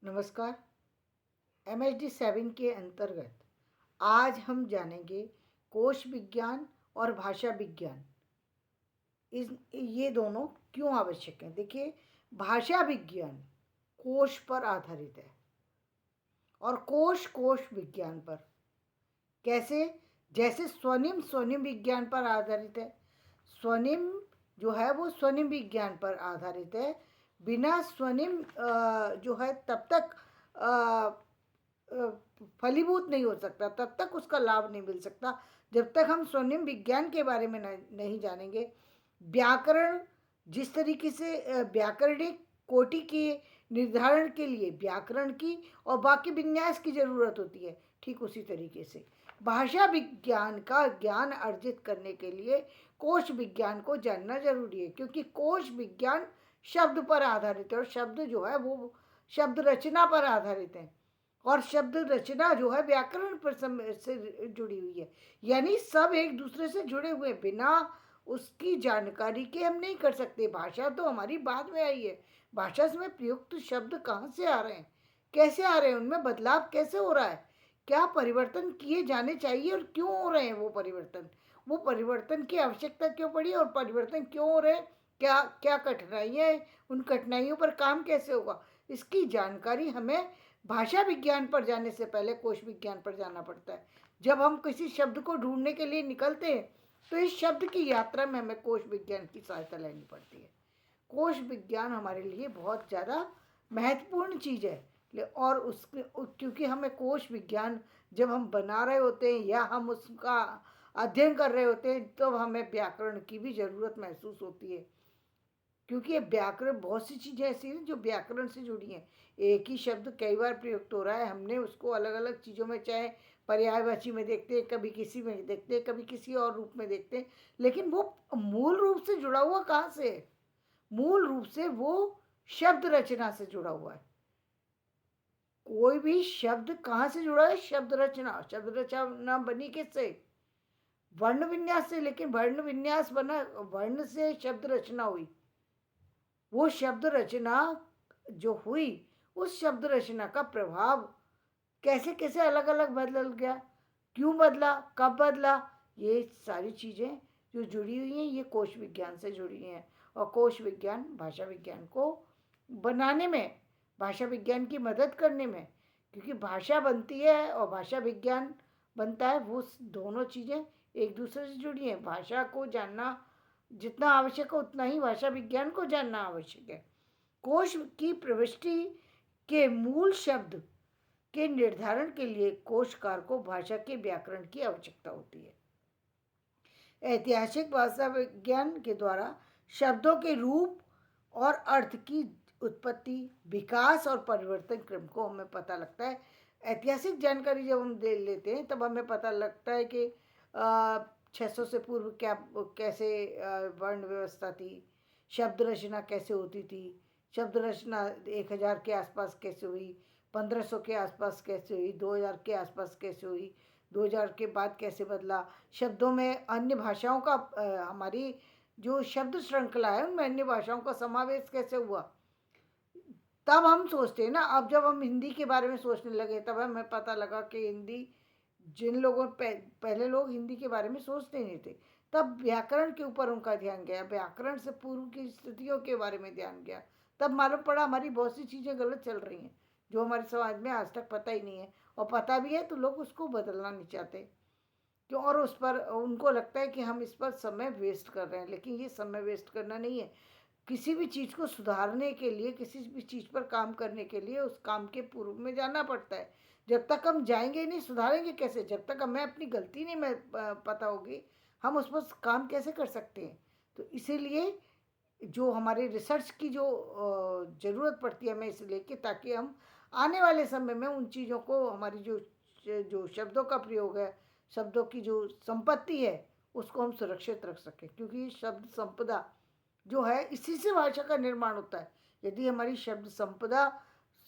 नमस्कार। MHD 7 के अंतर्गत आज हम जानेंगे कोश विज्ञान और भाषा विज्ञान। ये दोनों क्यों आवश्यक हैं। देखिए, भाषा विज्ञान कोश पर आधारित है और कोश कोश विज्ञान पर। कैसे? जैसे स्वनिम स्वनिम विज्ञान पर आधारित है। स्वनिम जो है वो स्वनिम विज्ञान पर आधारित है। बिना स्वनिम जो है तब तक फलीभूत नहीं हो सकता, तब तक उसका लाभ नहीं मिल सकता जब तक हम स्वनिम विज्ञान के बारे में नहीं जानेंगे। व्याकरण जिस तरीके से व्याकरणिक कोटि के निर्धारण के लिए व्याकरण की और वाक्य विन्यास की जरूरत होती है, ठीक उसी तरीके से भाषा विज्ञान का ज्ञान अर्जित करने के लिए कोश विज्ञान को जानना जरूरी है, क्योंकि कोश विज्ञान शब्द पर आधारित है और शब्द जो है वो शब्द रचना पर आधारित है और शब्द रचना जो है व्याकरण पर से जुड़ी हुई है। यानी सब एक दूसरे से जुड़े हुए, बिना उसकी जानकारी के हम नहीं कर सकते। भाषा तो हमारी बाद में आई है। भाषा में प्रयुक्त शब्द कहाँ से आ रहे हैं, कैसे आ रहे हैं, उनमें बदलाव कैसे हो रहा है, क्या परिवर्तन किए जाने चाहिए और क्यों हो रहे हैं वो परिवर्तन की आवश्यकता क्यों पड़ी और परिवर्तन क्यों हो रहे हैं, क्या क्या कठिनाइयाँ हैं, उन कठिनाइयों पर काम कैसे होगा, इसकी जानकारी हमें भाषा विज्ञान पर जाने से पहले कोश विज्ञान पर जाना पड़ता है। जब हम किसी शब्द को ढूंढने के लिए निकलते हैं तो इस शब्द की यात्रा में हमें कोश विज्ञान की सहायता लेनी पड़ती है। कोश विज्ञान हमारे लिए बहुत ज़्यादा महत्वपूर्ण चीज़ है। और उसके क्योंकि हमें कोश विज्ञान जब हम बना रहे होते हैं या हम उसका अध्ययन कर रहे होते हैं तो हमें व्याकरण की भी ज़रूरत महसूस होती है, क्योंकि व्याकरण बहुत सी चीज़ें ऐसी हैं जो व्याकरण से जुड़ी हैं। एक ही शब्द कई बार प्रयुक्त हो रहा है, हमने उसको अलग अलग चीज़ों में, चाहे पर्यायवाची में देखते हैं, कभी किसी में देखते हैं, कभी किसी और रूप में देखते हैं, लेकिन वो मूल रूप से जुड़ा हुआ कहाँ से है? मूल रूप से वो शब्द रचना से जुड़ा हुआ है। कोई भी शब्द कहाँ से जुड़ा है? शब्द रचना। शब्द रचना बनी किससे? वर्ण विन्यास से। लेकिन वर्ण विन्यास बना, वर्ण से शब्द रचना हुई। वो शब्द रचना जो हुई, उस शब्द रचना का प्रभाव कैसे कैसे अलग अलग बदल गया, क्यों बदला, कब बदला, ये सारी चीज़ें जो जुड़ी हुई हैं ये कोश विज्ञान से जुड़ी हैं। और कोश विज्ञान भाषा विज्ञान को बनाने में, भाषा विज्ञान की मदद करने में, क्योंकि भाषा बनती है और भाषा विज्ञान बनता है, वो दोनों चीज़ें एक दूसरे से जुड़ी हैं। भाषा को जानना जितना आवश्यक है उतना ही भाषा विज्ञान को जानना आवश्यक है। कोश की प्रविष्टि के मूल शब्द के निर्धारण के लिए कोशकार को भाषा के व्याकरण की आवश्यकता होती है। ऐतिहासिक भाषा विज्ञान के द्वारा शब्दों के रूप और अर्थ की उत्पत्ति, विकास और परिवर्तन क्रम को हमें पता लगता है। ऐतिहासिक जानकारी जब हम दे लेते हैं तब हमें पता लगता है कि 600 से पूर्व क्या कैसे वर्ण व्यवस्था थी, शब्द रचना कैसे होती थी, शब्द रचना 1000 के आसपास कैसे हुई, 1500 के आसपास कैसे हुई, 2000 के आसपास कैसे हुई, 2000 के बाद कैसे बदला, शब्दों में अन्य भाषाओं का हमारी जो शब्द श्रृंखला है उनमें अन्य भाषाओं का समावेश कैसे हुआ। तब हम सोचते हैं ना, अब जब हम हिंदी के बारे में सोचने लगे तब हमें पता लगा कि हिंदी, जिन लोगों पहले लोग हिंदी के बारे में सोचते नहीं थे, तब व्याकरण के ऊपर उनका ध्यान गया, व्याकरण से पूर्व की स्थितियों के बारे में ध्यान गया, तब मालूम पड़ा हमारी बहुत सी चीज़ें गलत चल रही हैं जो हमारे समाज में आज तक पता ही नहीं है, और पता भी है तो लोग उसको बदलना नहीं चाहते क्यों, और उस पर उनको लगता है कि हम इस पर समय वेस्ट कर रहे हैं। लेकिन ये समय वेस्ट करना नहीं है। किसी भी चीज़ को सुधारने के लिए, किसी भी चीज़ पर काम करने के लिए उस काम के पूर्व में जाना पड़ता है। जब तक हम जाएंगे ही नहीं, सुधारेंगे कैसे? जब तक हमें अपनी गलती नहीं में पता होगी, हम उस पर काम कैसे कर सकते हैं? तो इसीलिए जो हमारे रिसर्च की जो ज़रूरत पड़ती है हमें, इसलिए कि ताकि हम आने वाले समय में उन चीज़ों को, हमारी जो जो शब्दों का प्रयोग है, शब्दों की जो संपत्ति है, उसको हम सुरक्षित रख सकें। क्योंकि शब्द संपदा जो है, इसी से भाषा का निर्माण होता है। यदि हमारी शब्द संपदा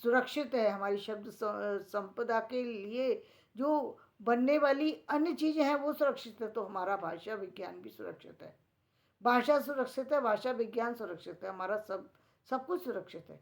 सुरक्षित है, हमारी शब्द संपदा के लिए जो बनने वाली अन्य चीज़ें हैं वो सुरक्षित है, तो हमारा भाषा विज्ञान भी सुरक्षित है। भाषा सुरक्षित है, भाषा विज्ञान सुरक्षित है, हमारा सब सब कुछ सुरक्षित है।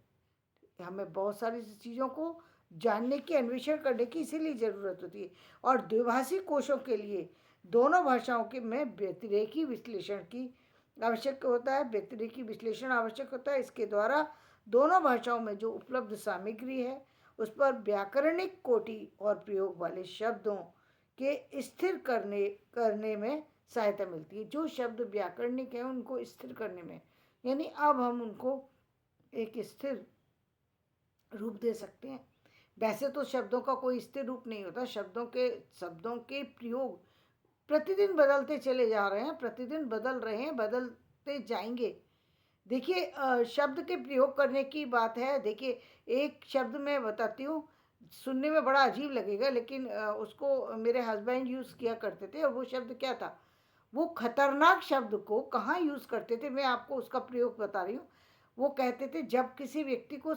हमें बहुत सारी चीज़ों को जानने की, अन्वेषण करने की इसीलिए ज़रूरत होती है। और द्विभाषी कोशों के लिए दोनों भाषाओं के में व्यतिरेकी विश्लेषण की आवश्यक होता है, व्यतिरेकी विश्लेषण आवश्यक होता है। इसके द्वारा दोनों भाषाओं में जो उपलब्ध सामग्री है उस पर व्याकरणिक कोटि और प्रयोग वाले शब्दों के स्थिर करने करने में सहायता मिलती है। जो शब्द व्याकरणिक है उनको स्थिर करने में, यानी अब हम उनको एक स्थिर रूप दे सकते हैं। वैसे तो शब्दों का कोई स्थिर रूप नहीं होता, शब्दों के प्रयोग प्रतिदिन बदलते चले जा रहे हैं, प्रतिदिन बदल रहे हैं, बदलते जाएंगे। देखिए शब्द के प्रयोग करने की बात है। देखिए एक शब्द मैं बताती हूँ, सुनने में बड़ा अजीब लगेगा, लेकिन उसको मेरे हस्बैंड यूज़ किया करते थे। और वो शब्द क्या था, वो खतरनाक शब्द को कहाँ यूज़ करते थे, मैं आपको उसका प्रयोग बता रही हूँ। वो कहते थे जब किसी व्यक्ति को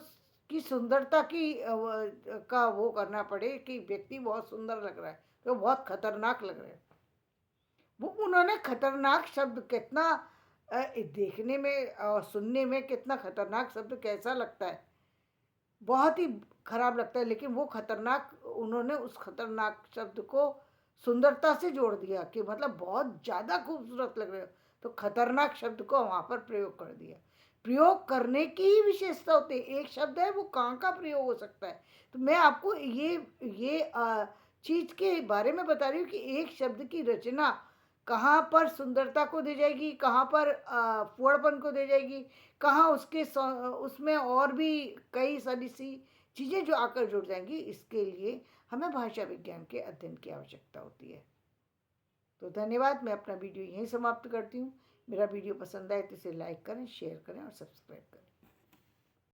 की सुंदरता की का वो करना पड़े कि व्यक्ति बहुत सुंदर लग रहा है, तो बहुत खतरनाक लग रहा है। वो उन्होंने खतरनाक शब्द कितना देखने में और सुनने में कितना खतरनाक शब्द कैसा लगता है, बहुत ही खराब लगता है, लेकिन वो खतरनाक, उन्होंने उस खतरनाक शब्द को सुंदरता से जोड़ दिया कि मतलब बहुत ज़्यादा खूबसूरत लग रहे हो, तो खतरनाक शब्द को वहाँ पर प्रयोग कर दिया। प्रयोग करने की ही विशेषता होती है। एक शब्द है वो कहाँ का प्रयोग हो सकता है। तो मैं आपको ये चीज़ के बारे में बता रही हूँ कि एक शब्द की रचना कहाँ पर सुंदरता को दे जाएगी, कहाँ पर फुहड़पन को दे जाएगी, कहाँ उसमें और भी कई सारी सी चीज़ें जो आकर जुड़ जाएंगी। इसके लिए हमें भाषा विज्ञान के अध्ययन की आवश्यकता होती है। तो धन्यवाद, मैं अपना वीडियो यहीं समाप्त करती हूँ। मेरा वीडियो पसंद आए तो इसे लाइक करें, शेयर करें और सब्सक्राइब करें।